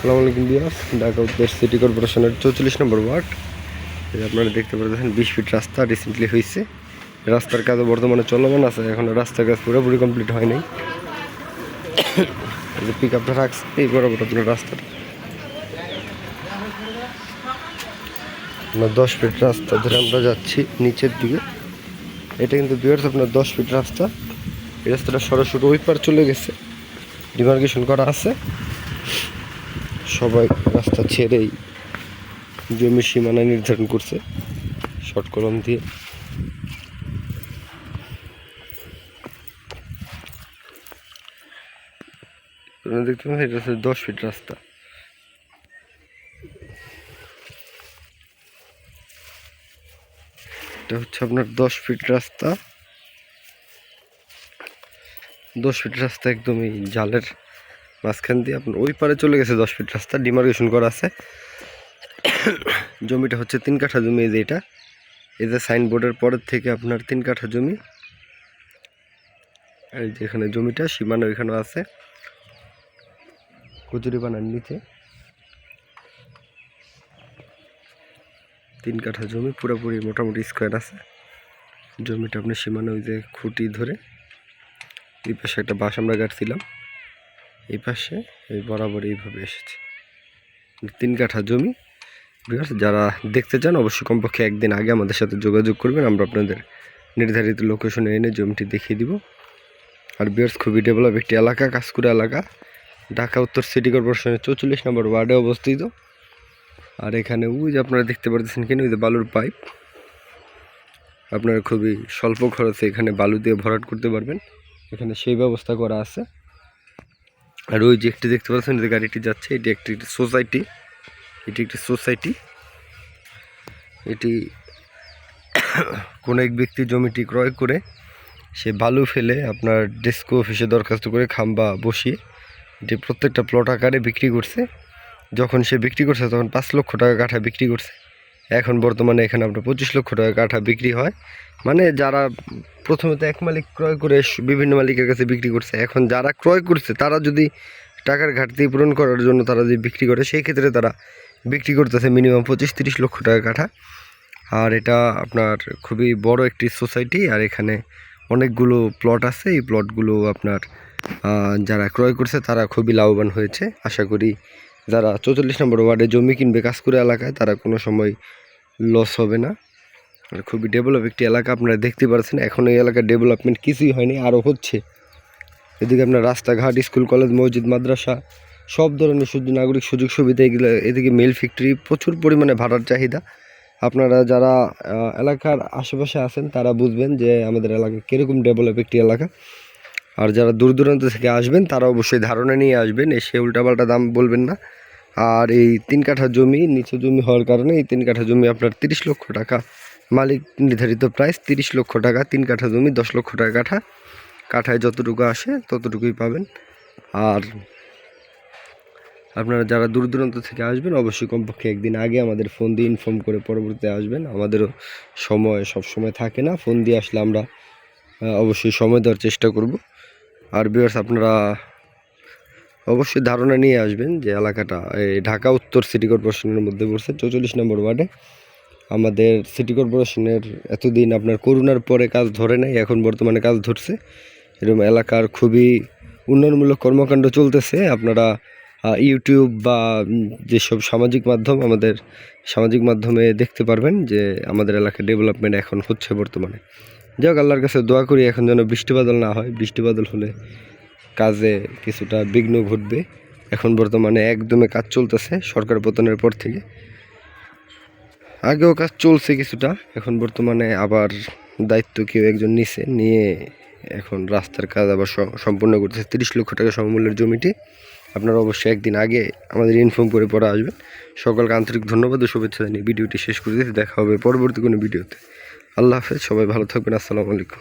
আসসালামু আলাইকুম ভিউয়ার্স, ঢাকা উত্তর সিটি কর্পোরেশনের 44 নম্বর ওয়ার্ড। আপনারা দেখতে পাচ্ছেন 20 ফিট রাস্তা রিসেন্টলি হয়েছে। রাস্তার কাজ বর্তমানে চলমান আছে, এখন রাস্তার কাজ পুরোপুরি কমপ্লিট হয় নাই। পিক আপটা রাখছে এই বরাবর আপনার রাস্তাটা 10 ফিট রাস্তা ধরে আমরা যাচ্ছি নিচের দিকে। এটা কিন্তু ভিউয়ার্স আপনার 10 ফিট রাস্তা। এই রাস্তাটা সরাসরি ওই পার চলে গেছে, ডিমার্কেশন করা আছে। সবাই রাস্তা ছেড়েই জমির সীমানা নির্ধারণ করছে শর্ট কলম দিয়ে। দেখতে পাচ্ছেন এটা হচ্ছে 10 ফিট রাস্তা। এটা হচ্ছে আপনার 10 ফিট রাস্তা। 10 ফিট রাস্তা একদমই জালের মাঝখান দিয়ে আপনার ওই পারে চলে গেছে। 10 ফিট রাস্তা ডিমার্কেশন করা আছে। জমিটা হচ্ছে 3 কাঠা জমি। এই যে এটা, এই যে সাইনবোর্ডের পরের থেকে আপনার 3 কাঠা জমি। এই যে এখানে জমিটা সীমানা ওইখানেও আছে, কচুরিপানার নিচে 3 কাঠা জমি, পুরোপুরি মোটামুটি স্কোয়ার আছে জমিটা। আপনি সীমানা ওই যে খুঁটি ধরে এই পাশে একটা বাঁশ আমরা গাড়ছিলাম, এই পাশে এই বরাবর এইভাবে এসেছে। 3 কাঠা জমি। যারা দেখতে চান অবশ্যই কমপক্ষে একদিন আগে আমাদের সাথে যোগাযোগ করবেন, আমরা আপনাদের নির্ধারিত লোকেশনে এনে জমিটি দেখিয়ে দিব। আর ভিউয়ার্স খুবই ডেভেলপ একটি এলাকা, কাজকুড়া এলাকা, ঢাকা উত্তর সিটি কর্পোরেশনের 44 নম্বর ওয়ার্ডে অবস্থিত। আর এখানে ওই যে আপনারা দেখতে পাচ্ছেন কিনা ওই যে বালুর পাইপ, আপনারা খুবই স্বল্প খরচে এখানে বালু দিয়ে ভরাট করতে পারবেন, এখানে সেই ব্যবস্থা করা আছে। আর ওই যে একটি দেখতে পাচ্ছেন যে গাড়িটি যাচ্ছে, এটি একটি সোসাইটি। এটি একটি সোসাইটি। এটি কোনো এক ব্যক্তি জমিটি ক্রয় করে সে বালু ফেলে আপনার ডেস্কো অফিসে দরখাস্ত করে খাম্বা বসিয়ে এটি প্রত্যেকটা প্লট আকারে বিক্রি করছে। যখন সে বিক্রি করছে তখন 5 লক্ষ টাকা কাঠা বিক্রি করছে। এখন বর্তমানে এখানে আপনার 25 লক্ষ টাকা কাঠা বিক্রি হয়। মানে যারা প্রথমে তো এক মালিক ক্রয় করে বিভিন্ন মালিকের কাছে বিক্রি করছে, এখন যারা ক্রয় করছে তারা যদি টাকার ঘাটতি পূরণ করার জন্য তারা যদি বিক্রি করে, সেই ক্ষেত্রে তারা বিক্রি করতেছে মিনিমাম 25-30 লক্ষ টাকা কাঠা। আর এটা আপনার খুবই বড় একটি সোসাইটি। আর এখানে অনেকগুলো প্লট আছে। এই প্লটগুলো আপনার যারা ক্রয় করছে তারা খুবই লাভবান হয়েছে। আশা করি যারা 44 নম্বর ওয়ার্ডে জমি কিনবে কাজকুড়া এলাকায় তারা কোনো সময় লস হবে না। আর খুবই ডেভেলপ একটি এলাকা, আপনারা দেখতে পাচ্ছেন। এখন এই এলাকার ডেভেলপমেন্ট কিছুই হয়নি, আরও হচ্ছে। এদিকে আপনার রাস্তাঘাট, স্কুল, কলেজ, মসজিদ, মাদ্রাসা, সব ধরনের নাগরিক সুযোগ সুবিধা এগুলো। এদিকে মিল ফ্যাক্টরি, প্রচুর পরিমাণে ভাড়ার চাহিদা। আপনারা যারা এলাকার আশেপাশে আছেন তারা বুঝবেন যে আমাদের এলাকা কীরকম ডেভেলপ একটি এলাকা। আর যারা দূর দূরান্ত থেকে আসবেন তারা অবশ্যই ধারণা নিয়ে আসবেন, এসে উল্টাপাল্টা দাম বলবেন না। আর এই 3 কাঠা জমি নিচু জমি হওয়ার কারণে এই 3 কাঠা জমি আপনার 30 লক্ষ টাকা মালিক নির্ধারিত প্রাইস। 30 লক্ষ টাকা 3 কাঠা জমি, 10 লক্ষ টাকা কাঠা। কাঠায় যতটুকু আসে ততটুকুই পাবেন। আর আপনারা যারা দূর দূরান্ত থেকে আসবেন অবশ্যই কমপক্ষে একদিন আগে আমাদের ফোন দিয়ে ইনফর্ম করে পরবর্তীতে আসবেন। আমাদেরও সময় সব সময় থাকে না, ফোন দিয়ে আসলে আমরা অবশ্যই সময় দেওয়ার চেষ্টা করব। আর ভিউয়ার্স আপনারা অবশ্যই ধারণা নিয়ে আসবেন যে এলাকাটা এই ঢাকা উত্তর সিটি কর্পোরেশনের মধ্যে পড়ছে, 44 নম্বর ওয়ার্ডে। আমাদের সিটি কর্পোরেশনের এতদিন আপনার করোনার পরে কাজ ধরে নাই, এখন বর্তমানে কাজ ধরছে। এরকম এলাকার খুবই উন্নয়নমূলক কর্মকাণ্ড চলতেছে। আপনারা ইউটিউব বা যেসব সামাজিক মাধ্যম, আমাদের সামাজিক মাধ্যমে দেখতে পারবেন যে আমাদের এলাকার ডেভেলপমেন্ট এখন হচ্ছে বর্তমানে। যাক, আল্লাহর কাছে দোয়া করি এখন যেন বৃষ্টি বাদল না হয়। বৃষ্টি বাদল হলে কাজে কিছুটা বিঘ্ন ঘটবে। এখন বর্তমানে একদমে কাজ চলতেছে সরকার পতনের পর থেকে। আগেও কাজ চলছে কিছুটা, এখন বর্তমানে আবার দায়িত্ব কেউ একজন নিয়ে এখন রাস্তার কাজ আবার সম্পূর্ণ করতেছে। 30 লক্ষ টাকা সমমূল্যের জমিটি। আপনারা অবশ্যই একদিন আগে আমাদের ইনফর্ম করে পরে আসবেন। সকলকে আন্তরিক ধন্যবাদ ও শুভেচ্ছা জানিয়ে ভিডিওটি শেষ করে দিতে। দেখা হবে পরবর্তী কোনো ভিডিওতে। আল্লাহ হাফেজ, সবাই ভালো থাকবেন। আসসালামু আলাইকুম।